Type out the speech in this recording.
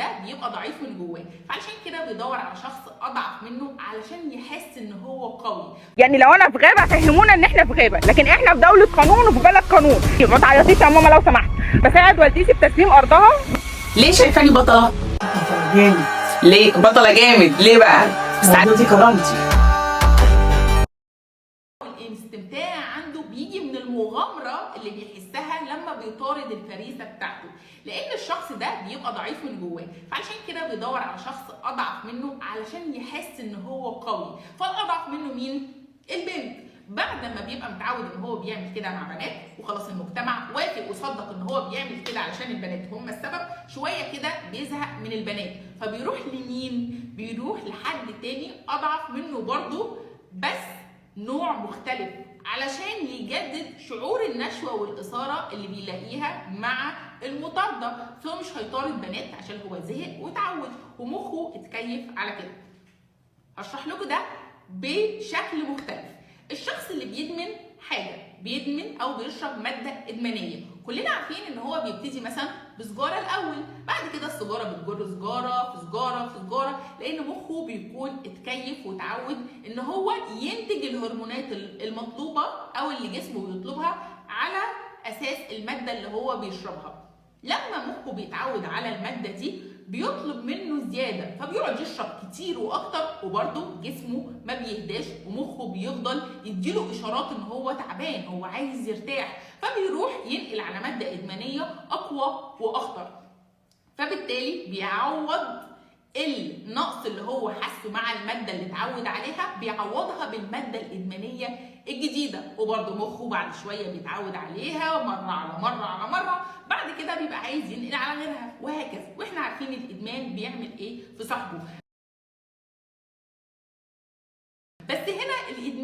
ده بيبقى ضعيف من جواه، فعلشان كده بيدور على شخص اضعف منه علشان يحس ان هو قوي. يعني لو انا في غابه فهمونا ان احنا في غابه، لكن احنا في دوله قانون وفي بلد قانون. ما تعيطيش يا ماما لو سمحت. بساعد والدتي بتسليم ارضها. ليه شايفاني بطلة؟ جامد. ليه بطلة جامد؟ ليه بقى؟ دي كرامتي. الاستمتاع عنده بيجي من المغامرة اللي بيحسها لما بيطارد الفريسة بتاعته، لأن الشخص ده بيبقى ضعيف من جواه، فعلشان كده بيدور على شخص أضعف منه علشان يحس إن هو قوي. فالأضعف منه مين؟ البنت. بعد ما بيبقى متعود إن هو بيعمل كده مع بنات وخلاص المجتمع وافق وصدق إن هو بيعمل كده علشان البنات هم السبب، شوية كده بيزهق من البنات، فبيروح لمين؟ بيروح لحد تاني أضعف منه برضه بس نوع مختلف علشان يجدد شعور النشوة والإثارة اللي بيلاقيها مع المطاردة. فهو مش هيطارد بنات عشان هو زهق واتعود ومخه اتكيف على كده. هشرح لكم ده بشكل مختلف. الشخص اللي بيدمن حاجة، بيدمن أو بيشرب مادة إدمانية، كلنا عارفين إن هو بيبتدي مثلا بسجارة الأول، بعد كده السجارة بتجر سجارة في سجارة في سجارة، لأن مخه بيكون اتكيف وتعود إن هو ينتج الهرمونات المطلوبة أو اللي جسمه بيطلبها على أساس المادة اللي هو بيشربها. لما مخه بيتعود على المادة دي بيطلب منه زيادة، فبيقعد يشرب كتير واكتر، وبرده جسمه ما بيهداش ومخه بيفضل يديله اشارات ان هو تعبان، هو عايز يرتاح، فبيروح ينقل على مادة ادمانية اقوى واخطر، فبالتالي بيعوض النقص اللي هو حسه مع المادة اللي اتعود عليها، بيعوضها بالمادة الإدمانية الجديدة، وبرضه مخه بعد شوية بيتعود عليها مرة على مرة على مرة، بعد كده بيبقى عايز ينقل على غيرها وهكذا. واحنا عارفين الإدمان بيعمل ايه في صاحبه. بس هنا الإدمان